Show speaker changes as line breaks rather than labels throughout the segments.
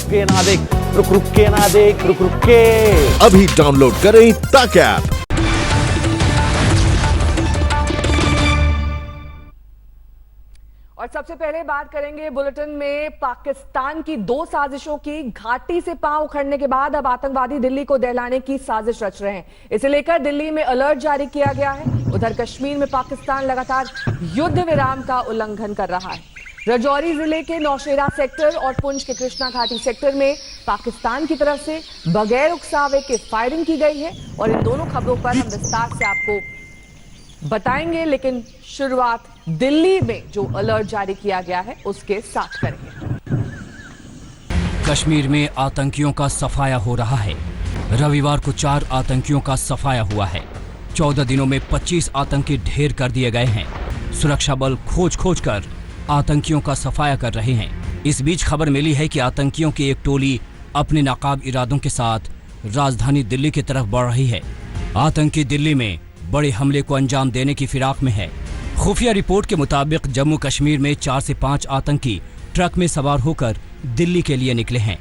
के ना देख, रुक के ना देख, रुक के।
अभी डाउनलोड करें तक ऐप।
और सबसे पहले बात करेंगे बुलेटिन में पाकिस्तान की दो साजिशों की। घाटी से पांव उखड़ने के बाद अब आतंकवादी दिल्ली को दहलाने की साजिश रच रहे हैं। इसे लेकर दिल्ली में अलर्ट जारी किया गया है। उधर कश्मीर में पाकिस्तान लगातार युद्ध विराम का उल्लंघन कर रहा है। राजौरी जिले के नौशेरा सेक्टर और पुंछ के कृष्णा घाटी सेक्टर में पाकिस्तान की तरफ से बगैर उकसावे के फायरिंग की गई है और इन दोनों खबरों पर हम विस्तार से आपको बताएंगे, लेकिन शुरुआत दिल्ली में जो अलर्ट जारी किया गया है उसके साथ करेंगे।
कश्मीर में आतंकियों का सफाया हो रहा है। रविवार को 4 आतंकियों का सफाया हुआ है। 14 दिनों में 25 आतंकी ढेर कर दिए गए हैं। सुरक्षा बल खोज कर आतंकियों का सफाया कर रहे हैं। इस बीच खबर मिली है कि आतंकियों की एक टोली अपने नाकाब इरादों के साथ राजधानी दिल्ली की तरफ बढ़ रही है। आतंकी दिल्ली में बड़े हमले को अंजाम देने की फिराक में है। खुफिया रिपोर्ट के मुताबिक जम्मू कश्मीर में 4 से 5 आतंकी ट्रक में सवार होकर दिल्ली के लिए निकले हैं।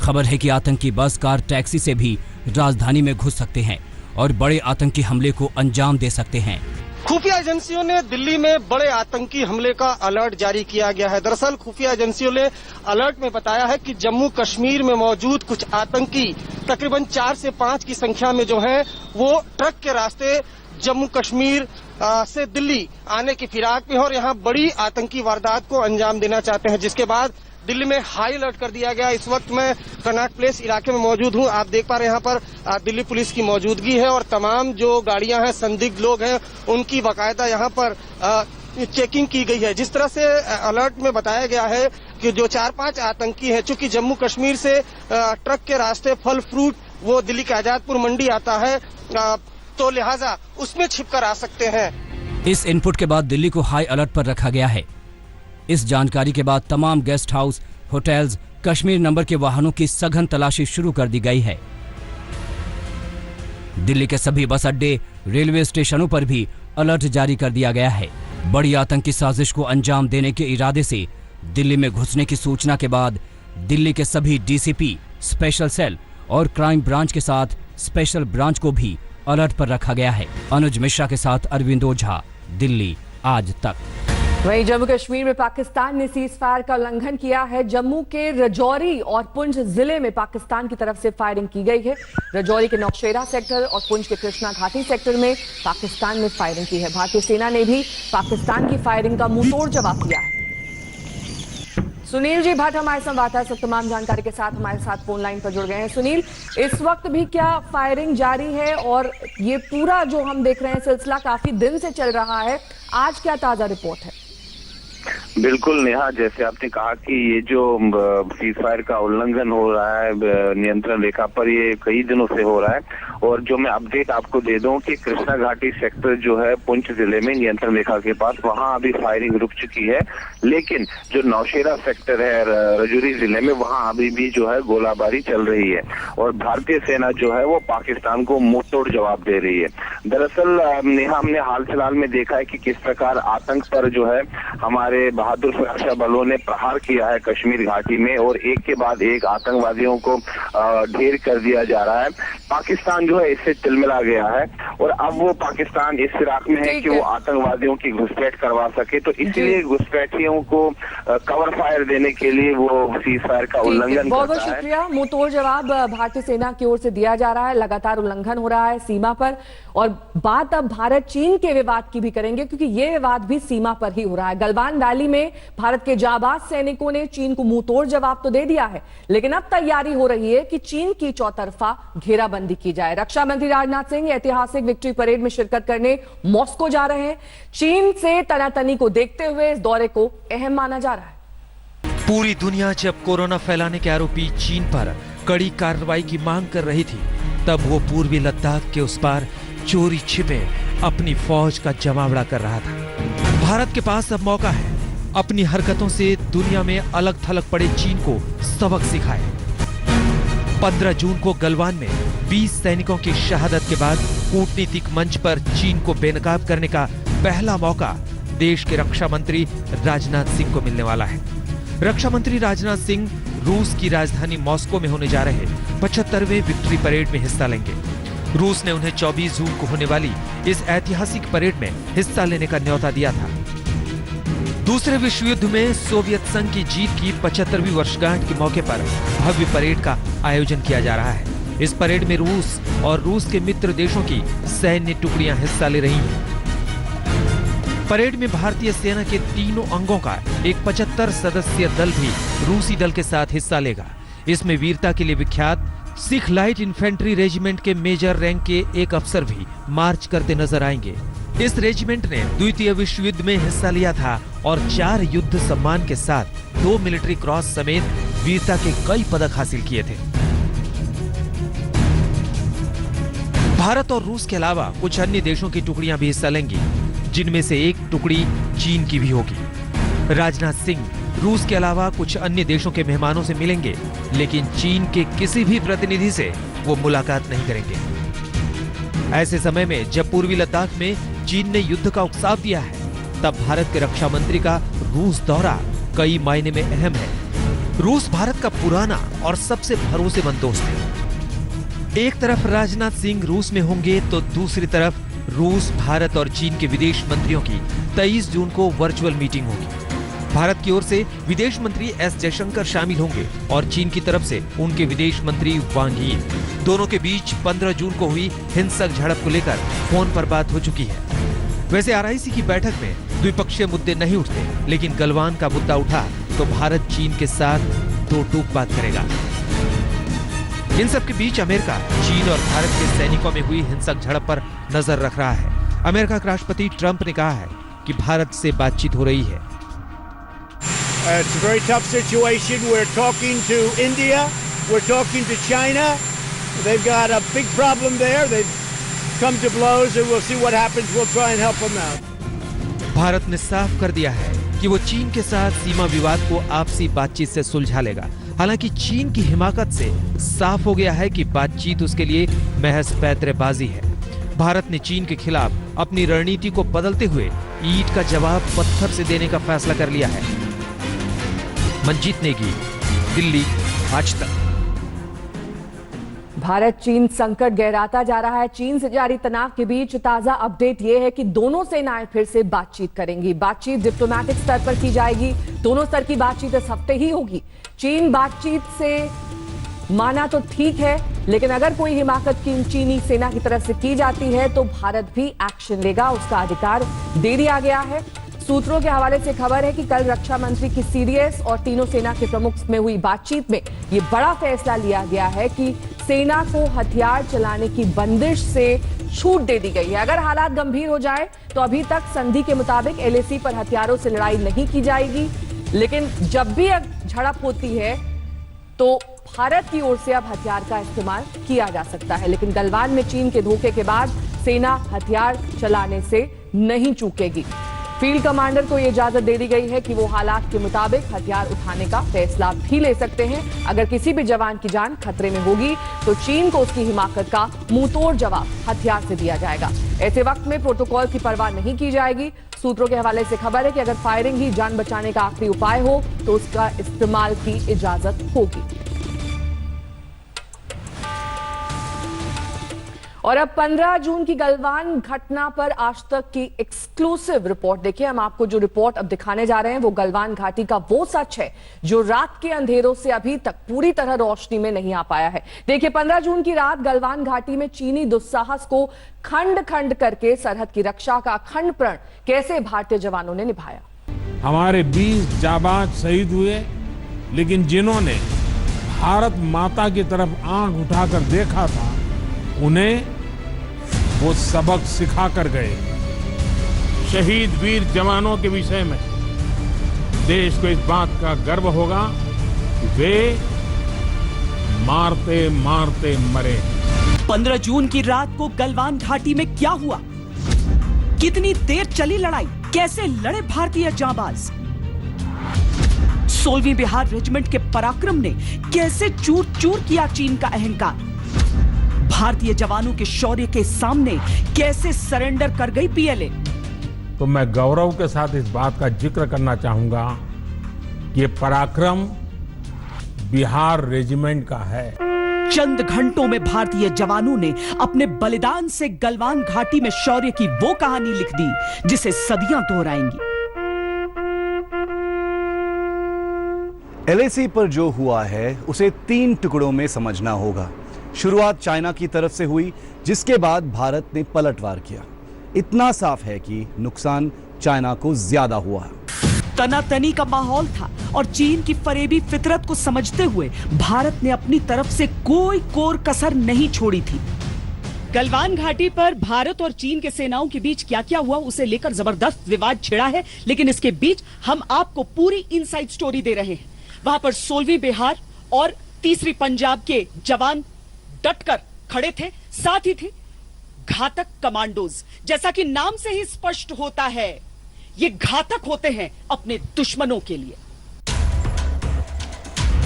खबर है कि आतंकी बस, कार, टैक्सी से भी राजधानी में घुस सकते हैं और बड़े आतंकी हमले को अंजाम दे सकते हैं।
खुफिया एजेंसियों ने दिल्ली में बड़े आतंकी हमले का अलर्ट जारी किया गया है। दरअसल खुफिया एजेंसियों ने अलर्ट में बताया है कि जम्मू कश्मीर में मौजूद कुछ आतंकी तकरीबन 4 से 5 की संख्या में जो हैं वो ट्रक के रास्ते जम्मू कश्मीर से दिल्ली आने की फिराक में और यहाँ बड़ी आतंकी वारदात को अंजाम देना चाहते हैं, जिसके बाद दिल्ली में हाई अलर्ट कर दिया गया। इस वक्त मैं कनॉट प्लेस इलाके में मौजूद हूँ। आप देख पा रहे हैं यहाँ पर दिल्ली पुलिस की मौजूदगी है और तमाम जो गाड़ियां हैं, संदिग्ध लोग हैं, उनकी बाकायदा यहाँ पर चेकिंग की गई है। जिस तरह से अलर्ट में बताया गया है कि जो 4-5 आतंकी हैं, चूंकि जम्मू कश्मीर से ट्रक के रास्ते फल फ्रूट वो दिल्ली के आजादपुर मंडी आता है, तो लिहाजा उसमें छिपकर आ सकते हैं।
इस इनपुट के बाद दिल्ली को हाई अलर्ट पर रखा गया है। इस जानकारी के बाद तमाम guest house, hotels, Kashmir number के वाहनों की सघन तलाशी शुरू कर दी गई है। दिल्ली के सभी बस अड्डे, रेलवे स्टेशनों पर भी अलर्ट जारी कर दिया गया है। बड़ी आतंकी साजिश को अंजाम देने के इरादे से दिल्ली में घुसने की सूचना के बाद दिल्ली के सभी डीसीपी, स्पेशल सेल और क्राइम ब्रांच के साथ स्पेशल ब्रांच को भी अलर्ट पर रखा गया है। अनुज मिश्रा के साथ अरविंद ओझा, दिल्ली आज तक।
वहीं जम्मू कश्मीर में पाकिस्तान ने सीज फायर का उल्लंघन किया है। जम्मू के राजौरी और पुंछ जिले में पाकिस्तान की तरफ से फायरिंग की गई है। राजौरी के नौशेरा सेक्टर और पुंछ के कृष्णा घाटी सेक्टर में पाकिस्तान ने फायरिंग की है। भारतीय सेना ने भी पाकिस्तान की फायरिंग का मुंहतोड़ जवाब दिया है। सुनील जी भट्ट हमारे संवाददाता सब तमाम जानकारी के साथ हमारे साथ फोन लाइन पर जुड़ गए हैं। सुनील, इस वक्त भी क्या फायरिंग जारी है और ये पूरा जो हम देख रहे हैं सिलसिला काफी दिन से चल रहा है, आज क्या ताजा रिपोर्ट है?
बिल्कुल नेहा, जैसे आपने कहा कि ये जो सीज फायर का उल्लंघन हो रहा है नियंत्रण रेखा पर, ये कई दिनों से हो रहा है। और जो मैं अपडेट आपको दे दूं कि कृष्णा घाटी सेक्टर जो है पुंछ जिले में नियंत्रण रेखा के पास, वहां अभी फायरिंग रुक चुकी है। लेकिन जो नौशेरा सेक्टर है राजौरी जिले में, वहां अभी भी जो है गोलाबारी चल रही है और भारतीय सेना जो है वो पाकिस्तान को मुंहतोड़ जवाब दे रही है। दरअसल नेहा, हमने हाल फिलहाल में देखा है कि किस प्रकार आतंक पर जो है हमारे बहादुर सुरक्षा बलों ने प्रहार किया है कश्मीर घाटी में और एक के बाद एक आतंकवादियों को ढेर कर दिया जा रहा है। पाकिस्तान जो है इससे तिलमिला गया है और अब वो पाकिस्तान इस फिराक में है कि वो आतंकवादियों की घुसपैठ करवा सके, तो इसलिए घुसपैठियों को कवर फायर देने के लिए वो सीज फायर का उल्लंघन करता है।
बहुत बहुत शुक्रिया। मुंहतोड़ जवाब भारतीय सेना की ओर से दिया जा रहा है। लगातार उल्लंघन हो रहा है सीमा पर। और बात अब भारत चीन के विवाद की भी करेंगे, क्योंकि ये विवाद भी सीमा पर ही हो रहा है। गलवान वैली में भारत के जाबाज सैनिकों ने चीन को मुंहतोड़ जवाब तो दे दिया है, लेकिन अब तैयारी हो रही है कि चीन की चौतरफा घेराबंदी की जाए। रक्षा मंत्री राजनाथ सिंह ऐतिहासिक विक्ट्री परेड में शिरकत करने मॉस्को जा रहे हैं। चीन से तनातनी को देखते हुए इस दौरे को अहम माना जा रहा है।
पूरी दुनिया जब कोरोना फैलाने के आरोपी चीन पर कड़ी कार्रवाई की मांग कर रही थी, तब वो पूर्वी लद्दाख के उस पार चोरी छिपे अपनी फौज का जमावड़ा कर रहा था। भारत के पास अब मौका है अपनी हरकतों से दुनिया में अलग थलग पड़े चीन को सबक सिखाए। 15 जून को गलवान में 20 सैनिकों की शहादत के बाद कूटनीतिक मंच पर चीन को बेनकाब करने का पहला मौका देश के रक्षा मंत्री राजनाथ सिंह को मिलने वाला है। रक्षा मंत्री राजनाथ सिंह रूस की राजधानी मॉस्को में होने जा रहे 75वें विक्ट्री परेड में हिस्सा लेंगे। रूस ने उन्हें 24 जून को होने वाली इस ऐतिहासिक परेड में हिस्सा लेने का न्योता दिया था। दूसरे विश्व युद्ध में सोवियत संघ की जीत की 75वीं वर्षगांठ के मौके पर भव्य परेड का आयोजन किया जा रहा है। इस परेड में रूस और रूस के मित्र देशों की सैन्य टुकड़ियां हिस्सा ले रही हैं। परेड में भारतीय सेना के तीनों अंगों का एक 75 सदस्यीय दल भी रूसी दल के साथ हिस्सा लेगा। इसमें वीरता के लिए विख्यात सिख लाइट इन्फेंट्री रेजिमेंट के मेजर रैंक के एक अफसर भी मार्च करते नजर आएंगे। इस रेजिमेंट ने द्वितीय विश्व युद्ध में हिस्सा लिया था और 4 युद्ध सम्मान के साथ 2 मिलिट्री क्रॉस समेत वीरता के कई पदक हासिल किए थे। भारत और रूस के अलावा कुछ अन्य देशों की टुकड़ियां भी हिस्सा लेंगी, जिनमें से एक टुकड़ी चीन की भी होगी। राजनाथ सिंह रूस के अलावा कुछ अन्य देशों के मेहमानों से मिलेंगे, लेकिन चीन के किसी भी प्रतिनिधि से वो मुलाकात नहीं करेंगे। ऐसे समय में जब पूर्वी लद्दाख में चीन ने युद्ध का उकसाव दिया है, तब भारत के रक्षा मंत्री का रूस दौरा कई मायने में अहम है। रूस भारत का पुराना और सबसे भरोसेमंद दोस्त है। एक तरफ राजनाथ सिंह रूस में होंगे तो दूसरी तरफ रूस, भारत और चीन के विदेश मंत्रियों की 23 जून को वर्चुअल मीटिंग होगी। भारत की ओर से विदेश मंत्री एस जयशंकर शामिल होंगे और चीन की तरफ से उनके विदेश मंत्री वांग यी। दोनों के बीच 15 जून को हुई हिंसक झड़प को लेकर फोन पर बात हो चुकी है। वैसे आरआईसी की बैठक में द्विपक्षीय मुद्दे नहीं उठते, लेकिन गलवान का मुद्दा उठा तो भारत चीन के साथ दो टूक बात करेगा। इन सब के बीच अमेरिका चीन और भारत के सैनिकों में हुई हिंसक झड़प पर नजर रख रहा है। अमेरिका के राष्ट्रपति ट्रंप ने कहा है कि भारत से बातचीत हो रही है।
It's a very tough situation. We're talking to India. We're talking to China. They've got a big problem there. They've come to blows, and we'll see what happens. We'll try and help them out.
Bharat ने साफ कर दिया है कि वो चीन के साथ सीमा विवाद को आपसी बातचीत से सुलझा लेगा। हालांकि चीन की हिमाकत से साफ हो गया है कि बातचीत उसके लिए महज पैंतरेबाजी है। भारत ने चीन के खिलाफ अपनी रणनीति को बदलते हुए ईंट का जवाब पत्थर से देने का फैसला कर लिया है। मंजीत नेगी, दिल्ली, आज तक।
भारत चीन संकट गहराता जा रहा है। चीन से जारी तनाव के बीच ताजा अपडेट यह है कि दोनों सेनाएं फिर से बातचीत करेंगी। बातचीत डिप्लोमैटिक स्तर पर की जाएगी। दोनों स्तर की बातचीत इस हफ्ते ही होगी। चीन बातचीत से माना तो ठीक है, लेकिन अगर कोई हिमाकत की चीनी सेना की तरफ से की जाती है तो भारत भी एक्शन लेगा। उसका अधिकार दे दिया गया है। सूत्रों के हवाले से खबर है कि कल रक्षा मंत्री की सीडीएस और तीनों सेना के प्रमुख में हुई बातचीत में यह बड़ा फैसला लिया गया है कि सेना को हथियार चलाने की बंदिश से छूट दे दी गई है। अगर हालात गंभीर हो जाए तो अभी तक संधि के मुताबिक एलएसी पर हथियारों से लड़ाई नहीं की जाएगी, लेकिन जब भी झड़प होती है तो भारत की ओर से अब हथियार का इस्तेमाल किया जा सकता है। लेकिन गलवान में चीन के धोखे के बाद सेना हथियार चलाने से नहीं चूकेगी। फील्ड कमांडर को यह इजाजत दे दी गई है कि वो हालात के मुताबिक हथियार उठाने का फैसला भी ले सकते हैं। अगर किसी भी जवान की जान खतरे में होगी तो चीन को उसकी हिमाकत का मुंहतोड़ जवाब हथियार से दिया जाएगा। ऐसे वक्त में प्रोटोकॉल की परवाह नहीं की जाएगी। सूत्रों के हवाले से खबर है कि अगर फायरिंग ही जान बचाने का आखिरी उपाय हो तो उसका इस्तेमाल की इजाजत होगी। और अब 15 जून की गलवान घटना पर आज तक की एक्सक्लूसिव रिपोर्ट देखिए। हम आपको जो रिपोर्ट अब दिखाने जा रहे हैं वो गलवान घाटी का वो सच है जो रात के अंधेरों से अभी तक पूरी तरह रोशनी में नहीं आ पाया है। देखिए, 15 जून की रात गलवान घाटी में चीनी दुस्साहस को खंड खंड करके सरहद की रक्षा का अखंड प्रण कैसे भारतीय जवानों ने निभाया।
हमारे 20 जाबाज शहीद हुए, लेकिन जिन्होंने भारत माता की तरफ आंख उठाकर देखा था, उन्हें वो सबक सिखा कर गए। शहीद वीर जवानों के विषय में देश को इस बात का गर्व होगा कि वे मारते मारते मरे।
15 जून की रात को गलवान घाटी में क्या हुआ? कितनी देर चली लड़ाई? कैसे लड़े भारतीय जांबाज? 16वीं बिहार रेजिमेंट के पराक्रम ने कैसे चूर चूर किया चीन का अहंकार? भारतीय जवानों के शौर्य के सामने कैसे सरेंडर कर गई पीएलए?
तो मैं गौरव के साथ इस बात का जिक्र करना चाहूंगा कि ये पराक्रम बिहार रेजिमेंट का है।
चंद घंटों में भारतीय जवानों ने अपने बलिदान से गलवान घाटी में शौर्य की वो कहानी लिख दी जिसे सदियां दोहराएंगी।
LAC पर जो हुआ है उसे 3 टुकड़ों में समझना होगा। शुरुआत चाइना की तरफ से हुई, जिसके बाद भारत ने पलटवार किया। इतना साफ है कि नुकसान चाइना को ज्यादा हुआ।
तनातनी का माहौल था और चीन की फरेबी फितरत को समझते हुए भारत ने अपनी तरफ से कोई कोर कसर नहीं छोड़ी थी। गलवान घाटी पर भारत और चीन के सेनाओं के बीच क्या क्या हुआ उसे लेकर जबरदस्त विवाद छिड़ा है, लेकिन इसके बीच हम आपको पूरी इनसाइड स्टोरी दे रहे हैं। वहां पर 16वीं बिहार और 3री पंजाब के जवान डटकर खड़े थे, साथ ही थे घातक कमांडोज। जैसा कि नाम से ही स्पष्ट होता है, ये घातक होते हैं अपने दुश्मनों के लिए।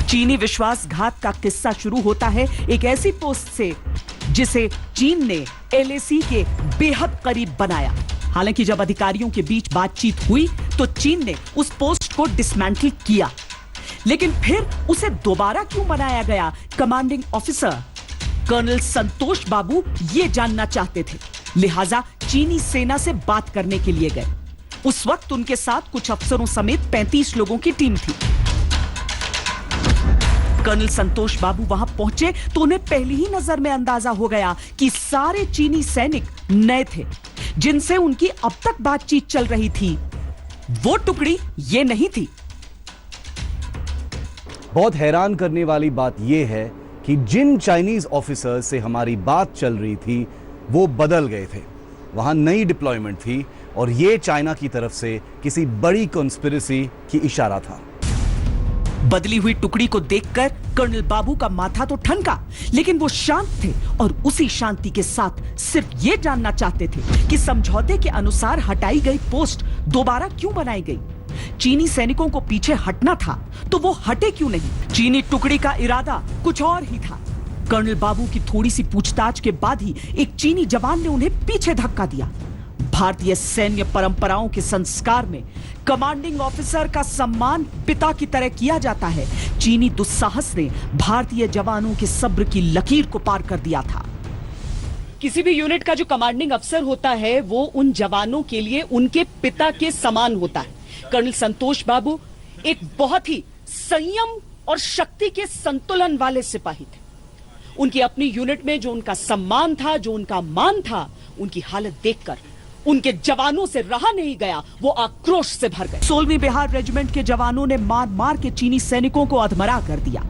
चीनी विश्वासघात का किस्सा शुरू होता है एक ऐसी पोस्ट से जिसे चीन ने LAC के बेहद करीब बनाया। हालांकि जब अधिकारियों के बीच बातचीत हुई तो चीन ने उस पोस्ट को डिसमेंटल किया, लेकिन फिर उसे दोबारा क्यों बनाया गया? कमांडिंग ऑफिसर कर्नल संतोष बाबू ये जानना चाहते थे, लिहाजा चीनी सेना से बात करने के लिए गए। उस वक्त उनके साथ कुछ अफसरों समेत 35 लोगों की टीम थी। कर्नल संतोष बाबू वहां पहुंचे तो उन्हें पहली ही नजर में अंदाजा हो गया कि सारे चीनी सैनिक नए थे, जिनसे उनकी अब तक बातचीत चल रही थी। वो टुकड़ी ये नहीं थी।
बहुत हैरान करने वाली बात यह है कि जिन चाइनीज ऑफिसर से हमारी बात चल रही थी वो बदल गए थे। वहां नई डिप्लॉयमेंट थी और ये चाइना की तरफ से किसी बड़ी कॉन्स्पिरेसी की इशारा था।
बदली हुई टुकड़ी को देखकर कर्नल बाबू का माथा तो ठनका, लेकिन वो शांत थे और उसी शांति के साथ सिर्फ ये जानना चाहते थे कि समझौते के अनुसार हटाई गई पोस्ट दोबारा क्यों बनाई गई। चीनी सैनिकों को पीछे हटना था तो वो हटे क्यों नहीं? चीनी टुकड़ी का इरादा कुछ और ही था। कर्नल बाबू की थोड़ी सी पूछताछ के बाद ही एक चीनी जवान ने उन्हें पीछे धक्का दिया। भारतीय सैन्य परंपराओं के संस्कार में कमांडिंग ऑफिसर का सम्मान पिता की तरह किया जाता है। चीनी दुस्साहस ने भारतीय जवानों के सब्र की लकीर को पार कर दिया था। किसी भी यूनिट का जो कमांडिंग अफसर होता है वो उन जवानों के लिए उनके पिता के समान होता है। कर्नल संतोष बाबू एक बहुत ही संयम और शक्ति के संतुलन वाले सिपाही थे। उनकी अपनी यूनिट में जो उनका सम्मान था, जो उनका मान था, उनकी हालत देखकर उनके जवानों से रहा नहीं गया, वो आक्रोश से भर गए। 16वीं बिहार रेजिमेंट के जवानों ने मार मार के चीनी सैनिकों को अधमरा कर दिया।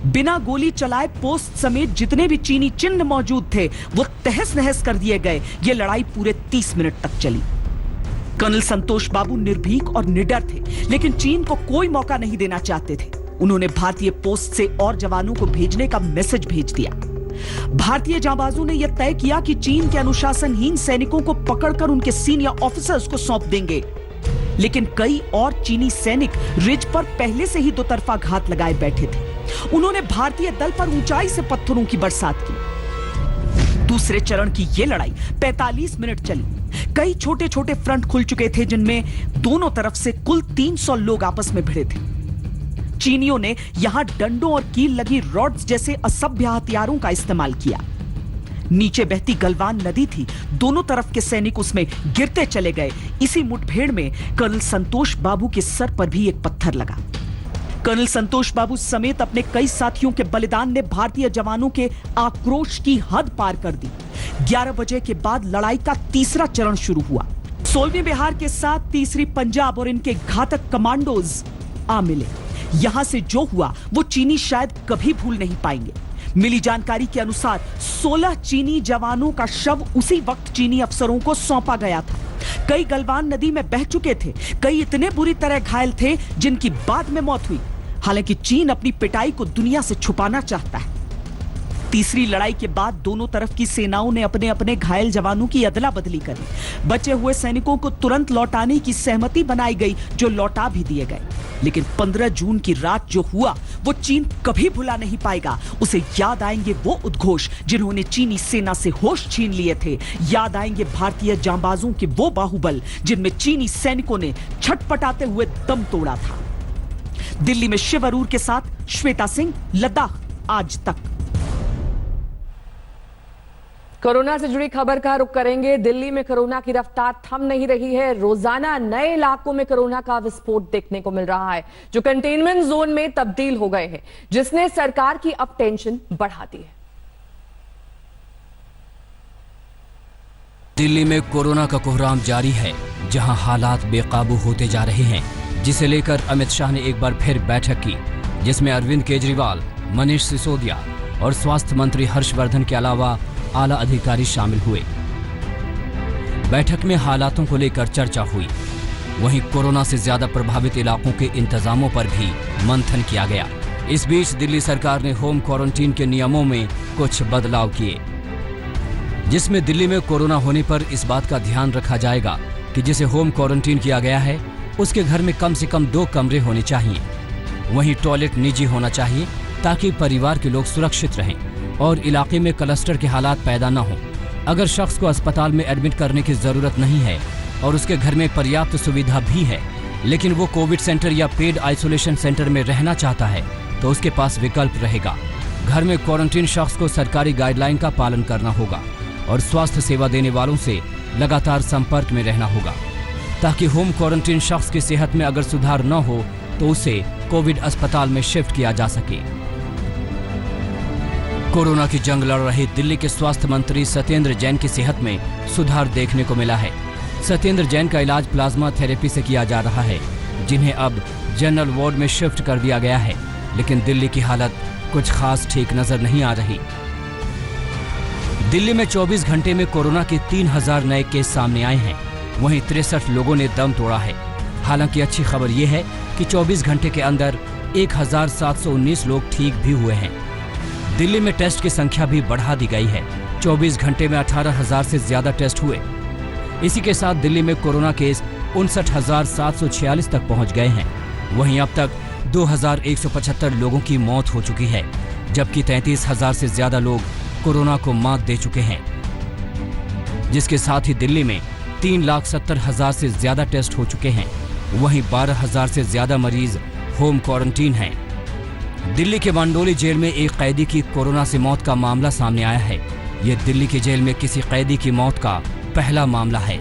बिना गोली चलाए पोस्ट समेत जितने भी चीनी चिन्ह मौजूद थे वो तहस नहस कर दिए गए। ये लड़ाई पूरे 30 मिनट तक चली। कर्नल संतोष बाबू निर्भीक और निडर थे, लेकिन चीन को कोई मौका नहीं देना चाहते थे। उन्होंने भारतीय पोस्ट से और जवानों को भेजने का मैसेज भेज दिया। भारतीय जांबाजों ने यह तय किया कि चीन के अनुशासनहीन सैनिकों को पकड़कर उनके सीनियर ऑफिसर्स को सौंप देंगे, लेकिन कई और चीनी सैनिक रिज पर पहले से ही दो तरफा घात लगाए बैठे थे। उन्होंने भारतीय दल पर ऊंचाई से पत्थरों की बरसात की। दूसरे चरण की यह लड़ाई 45 मिनट चली। कई छोटे छोटे फ्रंट खुल चुके थे, जिनमें दोनों तरफ से कुल 300 लोग आपस में भिड़े थे। चीनियों ने यहां डंडों और कील लगी रॉड्स जैसे असभ्य हथियारों का इस्तेमाल किया। नीचे बहती गलवान नदी थी, दोनों तरफ के सैनिक उसमें गिरते चले गए। इसी मुठभेड़ में कर्नल संतोष बाबू के सर पर भी एक पत्थर लगा। कर्नल संतोष बाबू समेत अपने कई साथियों के बलिदान ने भारतीय जवानों के आक्रोश की हद पार कर दी। 11 बजे के बाद लड़ाई का तीसरा चरण शुरू हुआ। 16वीं बिहार के साथ 3री पंजाब और इनके घातक कमांडोज आ मिले। यहां से जो हुआ वो चीनी शायद कभी भूल नहीं पाएंगे। मिली जानकारी के अनुसार 16 चीनी जवानों का शव उसी वक्त चीनी अफसरों को सौंपा गया था। कई गलवान नदी में बह चुके थे, कई इतने बुरी तरह घायल थे जिनकी बाद में मौत हुई। हालांकि चीन अपनी पिटाई को दुनिया से छुपाना चाहता है। तीसरी लड़ाई के बाद दोनों तरफ की सेनाओं ने अपने अपने घायल जवानों की अदला बदली करी। बचे हुए सैनिकों को तुरंत लौटाने की सहमति बनाई गई, जो लौटा भी दिए गए। लेकिन 15 जून की रात जो हुआ वो चीन कभी भुला नहीं पाएगा। उसे याद आएंगे वो उद्घोष जिन्होंने चीनी सेना से होश छीन लिए थे। याद आएंगे भारतीय जांबाजों के वो बाहुबल जिनमें चीनी सैनिकों ने छटपटाते हुए दम तोड़ा था। दिल्ली में शिव अरूर के साथ श्वेता सिंह, लद्दाख आज तक।
कोरोना से जुड़ी खबर का रुख करेंगे। दिल्ली में कोरोना की रफ्तार थम नहीं रही है। रोजाना नए इलाकों में कोरोना का विस्फोट देखने को मिल रहा है, जो कंटेनमेंट जोन में तब्दील हो गए हैं, जिसने सरकार की अब टेंशन बढ़ा दी है।
दिल्ली में कोरोना का कोहराम जारी है, जहां हालात बेकाबू होते जा रहे हैं, जिसे लेकर अमित शाह ने एक बार फिर बैठक की, जिसमें अरविंद केजरीवाल, मनीष सिसोदिया और स्वास्थ्य मंत्री हर्षवर्धन के अलावा आला अधिकारी शामिल हुए। बैठक में हालातों को लेकर चर्चा हुई। वहीं कोरोना से ज्यादा प्रभावित इलाकों के इंतजामों पर भी मंथन किया गया। इस बीच दिल्ली सरकार ने होम क्वारंटीन के नियमों में कुछ बदलाव किए, जिसमें दिल्ली में कोरोना होने पर इस बात का ध्यान रखा जाएगा कि जिसे होम क्वारंटीन किया गया है उसके घर में कम से कम 2 कमरे होने चाहिए। वहीं टॉयलेट निजी होना चाहिए ताकि परिवार के लोग सुरक्षित रहें और इलाके में क्लस्टर के हालात पैदा न हो। अगर शख्स को अस्पताल में एडमिट करने की जरूरत नहीं है और उसके घर में पर्याप्त सुविधा भी है, लेकिन वो कोविड सेंटर या पेड आइसोलेशन सेंटर में रहना चाहता है, तो उसके पास विकल्प रहेगा। घर में क्वारंटीन शख्स को सरकारी गाइडलाइन का पालन करना होगा और स्वास्थ्य सेवा देने वालों से लगातार संपर्क में रहना होगा, ताकि होम क्वारंटीन शख्स की सेहत में अगर सुधार न हो तो उसे कोविड अस्पताल में शिफ्ट किया जा सके। कोरोना की जंग लड़ रहे दिल्ली के स्वास्थ्य मंत्री सत्येंद्र जैन की सेहत में सुधार देखने को मिला है। सत्येंद्र जैन का इलाज प्लाज्मा थेरेपी से किया जा रहा है, जिन्हें अब जनरल वार्ड में शिफ्ट कर दिया गया है, लेकिन दिल्ली की हालत कुछ खास ठीक नजर नहीं आ रही। दिल्ली में 24 घंटे में कोरोना के 3000 नए केस सामने आए हैं। वहीं 63 लोगों ने दम तोड़ा है। हालांकि अच्छी खबर यह है कि 24 घंटे के अंदर 1719 लोग ठीक भी हुए हैं। दिल्ली में टेस्ट की संख्या भी बढ़ा दी गई है। 24 घंटे में 18,000 से ज्यादा टेस्ट हुए। इसी के साथ दिल्ली में कोरोना केस 59,746 तक पहुंच गए हैं। वहीं अब तक 2,175 लोगों की मौत हो चुकी है, जबकि 33,000 से ज्यादा लोग कोरोना को मात दे चुके हैं। जिसके साथ ही दिल्ली में 3,70,000 से ज्यादा टेस्ट हो चुके हैं। वहीं 12,000 से ज्यादा मरीज होम क्वारंटीन हैं। दिल्ली के मंडोली जेल में एक कैदी की कोरोना से मौत का मामला सामने आया है। यह दिल्ली की जेल में किसी कैदी की मौत का पहला मामला है।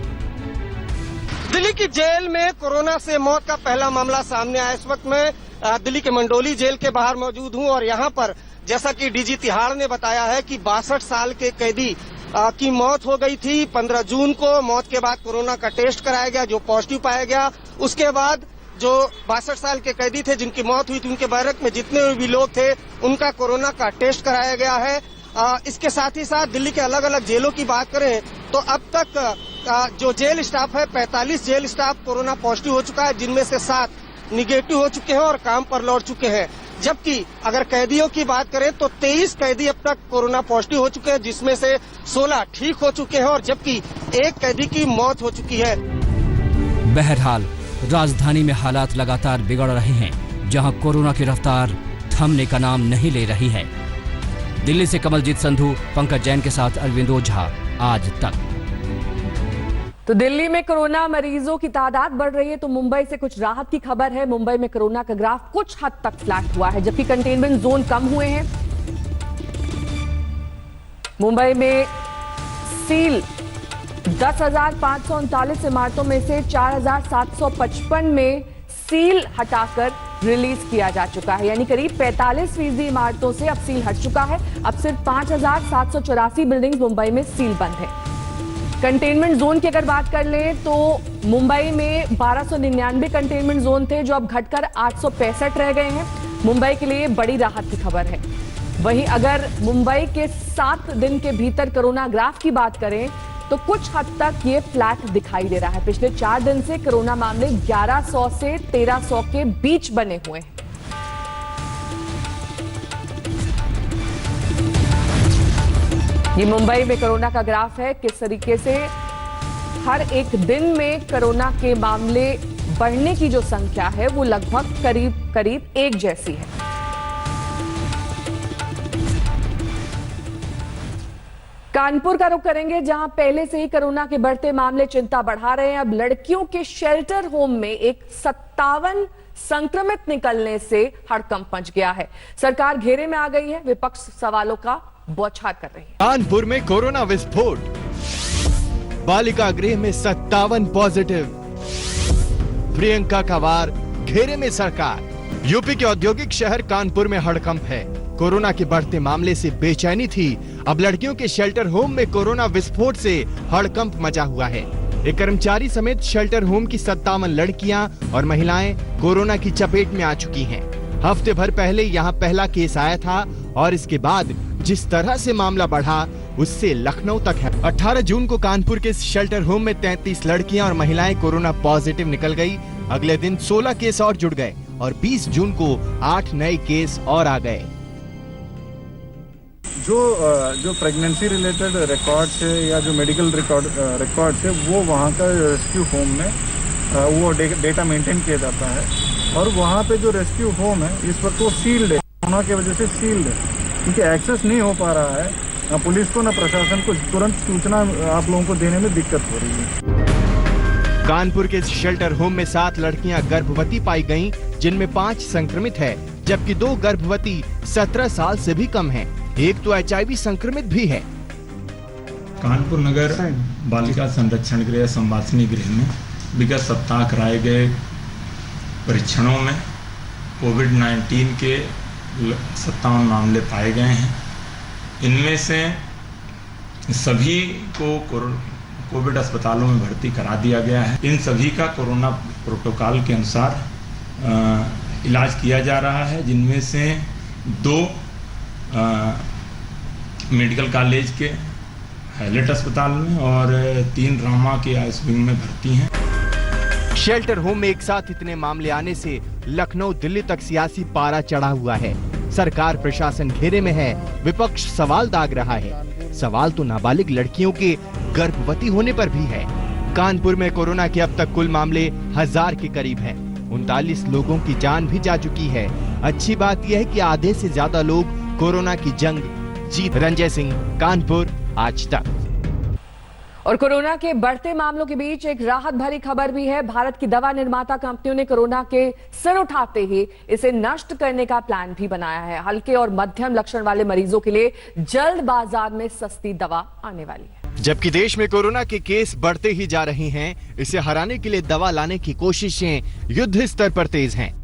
दिल्ली की जेल में कोरोना से मौत का पहला मामला सामने आया। इस वक्त मैं दिल्ली के मंडोली जेल के बाहर मौजूद हूं और यहां पर जैसा कि डीजी तिहाड़ ने बताया है कि 62 साल के कैदी की मौत हो गई थी 15 जून को। मौत के बाद कोरोना का टेस्ट कराया गया, जो पॉजिटिव पाया गया। उसके बाद जो 62 साल के कैदी थे जिनकी मौत हुई थी, उनके बैरक में जितने भी लोग थे उनका कोरोना का टेस्ट कराया गया है। इसके साथ ही साथ दिल्ली के अलग अलग जेलों की बात करें तो अब तक जो जेल स्टाफ है 45 जेल स्टाफ कोरोना पॉजिटिव हो चुका है, जिनमें से 7 निगेटिव हो चुके हैं और काम पर लौट चुके हैं। जबकि अगर कैदियों की बात करें तो 23 कैदी अब तक कोरोना पॉजिटिव हो चुके हैं, जिसमें से 16 ठीक हो चुके हैं और जबकि एक कैदी की मौत हो चुकी है।
बहरहाल राजधानी में हालात लगातार बिगड़ रहे हैं, जहां कोरोना की रफ्तार थमने का नाम नहीं ले रही है। दिल्ली से कमलजीत संधू, पंकज जैन के साथ अरविंद ओझा, आज तक।
तो दिल्ली में कोरोना मरीजों की तादाद बढ़ रही है, तो मुंबई से कुछ राहत की खबर है। मुंबई में कोरोना का ग्राफ कुछ हद तक फ्लैट हुआ है, जबकि कंटेनमेंट जोन कम हुए हैं। मुंबई में सील 10,539 इमारतों में से 4,755 में सील हटाकर रिलीज किया जा चुका है, यानी करीब 45% इमारतों से अब सील हट चुका है। अब सिर्फ 5,784 बिल्डिंग्स मुंबई में सील बंद है। कंटेनमेंट जोन की अगर बात कर लें तो मुंबई में 1299 कंटेनमेंट जोन थे, जो अब घटकर 865 रह गए हैं। मुंबई के लिए बड़ी राहत की खबर है। वहीं अगर मुंबई के 7 दिन के भीतर कोरोना ग्राफ की बात करें तो कुछ हद तक ये फ्लैट दिखाई दे रहा है। पिछले 4 दिन से कोरोना मामले 1100 से 1300 के बीच बने हुए हैं। ये मुंबई में कोरोना का ग्राफ है, किस तरीके से हर एक दिन में कोरोना के मामले बढ़ने की जो संख्या है वो लगभग करीब एक जैसी है। कानपुर का रुख करेंगे, जहां पहले से ही कोरोना के बढ़ते मामले चिंता बढ़ा रहे हैं। अब लड़कियों के शेल्टर होम में एक 57 संक्रमित निकलने से हड़कंप मच गया है। सरकार घेरे में आ गई है, विपक्ष सवालों का बौछार कर रही है।
कानपुर में कोरोना विस्फोट, बालिका गृह में 57 पॉजिटिव, प्रियंका का वार, घेरे में सरकार। यूपी के औद्योगिक शहर कानपुर में हड़कंप है। कोरोना के बढ़ते मामले से बेचैनी थी, अब लड़कियों के शेल्टर होम में कोरोना विस्फोट से हड़कंप मचा हुआ है। एक कर्मचारी समेत शेल्टर होम की 57 लड़कियां और महिलाएं कोरोना की चपेट में आ चुकी हैं। हफ्ते भर पहले यहां पहला केस आया था और इसके बाद जिस तरह से मामला बढ़ा उससे लखनऊ तक है। 18 जून को कानपुर के शेल्टर होम में 33 लड़कियां और महिलाएं कोरोना पॉजिटिव निकल गई। अगले दिन 16 केस और जुड़ गए और 20 जून को 8 नए केस और आ गए।
जो प्रेगनेंसी रिलेटेड रिकॉर्ड्स है या जो मेडिकल रिकॉर्ड्स है वो वहाँ का रेस्क्यू होम में वो डेटा मेंटेन किया जाता है और वहाँ पे जो रेस्क्यू होम है इस वक्त वो सील्ड है, कोरोना की वजह से सील्ड है, क्योंकि एक्सेस नहीं हो पा रहा है। ना पुलिस को ना प्रशासन को तुरंत सूचना आप लोगों को देने में दिक्कत हो रही है।
कानपुर के शेल्टर होम में 7 लड़कियां गर्भवती पाई गईं, जिनमें 5 संक्रमित है, जबकि 2 गर्भवती 17 साल से भी कम हैं। एक तो HIV संक्रमित भी है।
कानपुर नगर बालिका संरक्षण गृह संवासिनी गृह में विगत सप्ताह कराए गए परीक्षणों में कोविड-19 के 57 मामले पाए गए हैं। इनमें से सभी को कोविड अस्पतालों में भर्ती करा दिया गया है। इन सभी का कोरोना प्रोटोकॉल के अनुसार इलाज किया जा रहा है, जिनमें से 2 मेडिकल कॉलेज के हैलेट अस्पताल में और 3 रामा के आईसीयू विंग में भर्ती हैं।
शेल्टर होम में एक साथ इतने मामले आने से लखनऊ दिल्ली तक सियासी पारा चढ़ा हुआ है। सरकार प्रशासन घेरे में है, विपक्ष सवाल दाग रहा है। सवाल तो नाबालिग लड़कियों के गर्भवती होने पर भी है। कानपुर में कोरोना के अब तक कुल मामले 1000 के करीब हैं। 39 लोगों की जान भी जा चुकी है। अच्छी बात यह है कि आधे से ज्यादा लोग कोरोना की जंग जीत। रंजय सिंह, कानपुर, आज तक।
और कोरोना के बढ़ते मामलों के बीच एक राहत भरी खबर भी है। भारत की दवा निर्माता कंपनियों ने कोरोना के सिर उठाते ही इसे नष्ट करने का प्लान भी बनाया है। हल्के और मध्यम लक्षण वाले मरीजों के लिए जल्द बाजार में सस्ती दवा आने वाली है।
जबकि देश में कोरोना के केस बढ़ते ही जा रहे हैं, इसे हराने के लिए दवा लाने की कोशिशें युद्ध स्तर पर तेज हैं।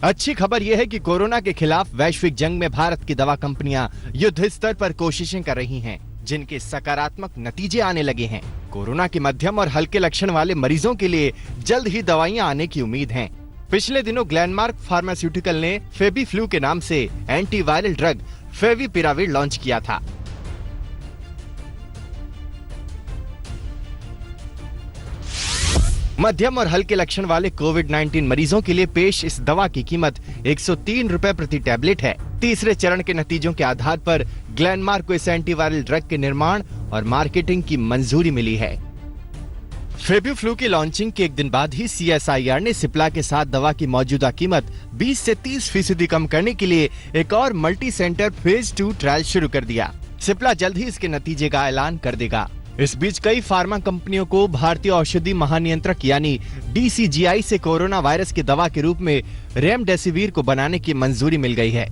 अच्छी खबर यह है कि कोरोना के खिलाफ वैश्विक जंग में भारत की दवा कंपनियां युद्ध स्तर पर कोशिशें कर रही हैं, जिनके सकारात्मक नतीजे आने लगे हैं। कोरोना के मध्यम और हल्के लक्षण वाले मरीजों के लिए जल्द ही दवाइयां आने की उम्मीद है। पिछले दिनों ग्लेनमार्क फार्मास्यूटिकल ने फेबीफ्लू के नाम से एंटीवायरल ड्रग फेविपिराविर लॉन्च किया था। मध्यम और हल्के लक्षण वाले कोविड-19 मरीजों के लिए पेश इस दवा की कीमत 103 रुपए प्रति टैबलेट है। तीसरे चरण के नतीजों के आधार पर ग्लेनमार्क को इस एंटीवायरल ड्रग के निर्माण और मार्केटिंग की मंजूरी मिली है। फेबीफ्लू की लॉन्चिंग के एक दिन बाद ही CSIR ने सिप्ला के साथ दवा की मौजूदा कीमत 20 से 30% कम करने के लिए एक और मल्टी सेंटर फेज 2 ट्रायल शुरू कर दिया। सिप्ला जल्द ही इसके नतीजे का ऐलान कर देगा। इस बीच कई फार्मा कंपनियों को भारतीय औषधि महानियंत्रक यानी DCGI से कोरोना वायरस की दवा के रूप में रेमडेसिविर को बनाने की मंजूरी मिल गई है।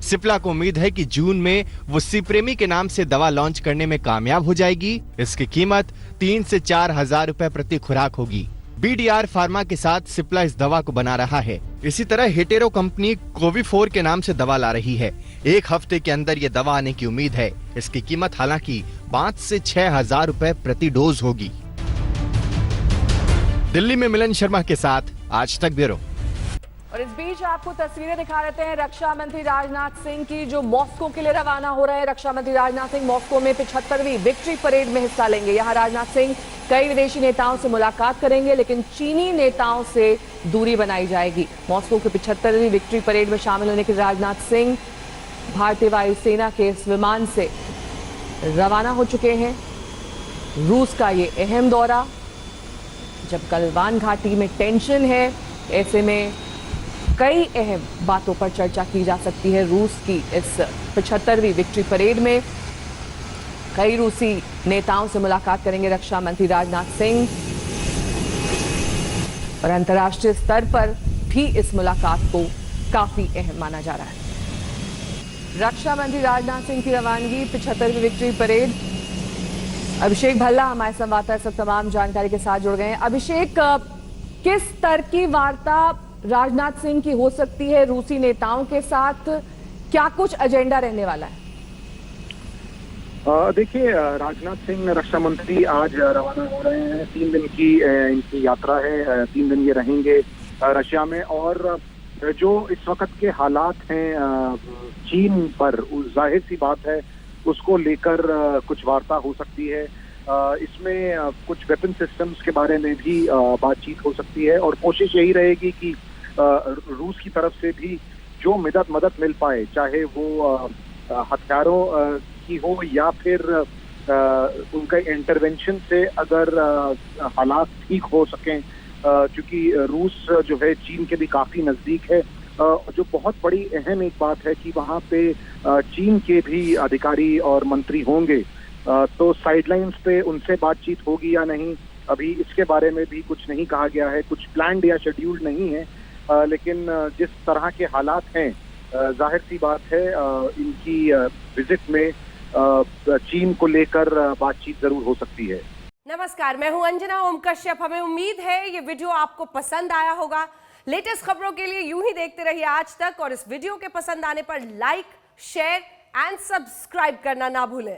सिप्ला को उम्मीद है कि जून में वो सिप्रेमी के नाम से दवा लॉन्च करने में कामयाब हो जाएगी। इसकी कीमत 3 से 4 हजार रुपए प्रति खुराक होगी। BDR फार्मा के साथ सिप्ला इस दवा को बना रहा है। इसी तरह हेटेरो कंपनी कोविफोर के नाम से दवा ला रही है। एक हफ्ते के अंदर ये दवा आने की उम्मीद है। इसकी कीमत हालांकि 5 से 6 हजार रुपए प्रति डोज होगी। दिल्ली में मिलन शर्मा के साथ आज तक ब्यूरो।
और इस बीच आपको तस्वीरें दिखा देते हैं रक्षा मंत्री राजनाथ सिंह की, जो मॉस्को के लिए रवाना हो रहे हैं। रक्षा मंत्री राजनाथ सिंह मॉस्को में 75वीं विक्ट्री परेड में हिस्सा लेंगे। यहाँ राजनाथ सिंह कई विदेशी नेताओं से मुलाकात करेंगे, लेकिन चीनी नेताओं से दूरी बनाई जाएगी। मॉस्को के 75वीं विक्ट्री परेड में शामिल होने के लिए राजनाथ सिंह भारतीय वायुसेना के इस विमान से रवाना हो चुके हैं। रूस का ये अहम दौरा, जब गलवान घाटी में टेंशन है, ऐसे में कई अहम बातों पर चर्चा की जा सकती है। रूस की इस 75वीं विक्ट्री परेड में कई रूसी नेताओं से मुलाकात करेंगे रक्षा मंत्री राजनाथ सिंह। और अंतर्राष्ट्रीय स्तर पर भी इस मुलाकात को काफी अहम माना जा रहा है। रक्षा मंत्री राजनाथ सिंह की रवानगी 75वीं विक्ट्री परेड। अभिषेक भल्ला हमारे संवाददाता सब तमाम जानकारी के साथ जुड़ गए हैं। अभिषेक, किस स्तर की वार्ता राजनाथ सिंह की हो सकती है रूसी नेताओं के साथ? क्या कुछ एजेंडा रहने वाला है?
देखिए, राजनाथ सिंह रक्षा मंत्री आज रवाना हो रहे हैं। 3 दिन की इनकी यात्रा है। 3 दिन ये रहेंगे रशिया में। और जो इस वक्त के हालात हैं चीन पर, जाहिर सी बात है उसको लेकर कुछ वार्ता हो सकती है। इसमें कुछ वेपन सिस्टम्स के बारे में भी बातचीत हो सकती है। और कोशिश यही रहेगी कि रूस की तरफ से भी जो मदद मिल पाए, चाहे वो हथियारों की हो या फिर उनका इंटरवेंशन से अगर हालात ठीक हो सकें, क्योंकि रूस जो है चीन के भी काफी नजदीक है। जो बहुत बड़ी अहम एक बात है कि वहाँ पे चीन के भी अधिकारी और मंत्री होंगे, तो साइडलाइंस पे उनसे बातचीत होगी या नहीं, अभी इसके बारे में भी कुछ नहीं कहा गया है। कुछ प्लान्ड या शेड्यूल्ड नहीं है, लेकिन जिस तरह के हालात हैं, जाहिर सी बात है इनकी विजिट में चीन को लेकर बातचीत जरूर हो सकती है।
नमस्कार, मैं हूं अंजना ओम कश्यप। हमें उम्मीद है ये वीडियो आपको पसंद आया होगा। लेटेस्ट खबरों के लिए यूं ही देखते रहिए आज तक, और इस वीडियो के पसंद आने पर लाइक, शेयर एंड सब्सक्राइब करना ना भूलें।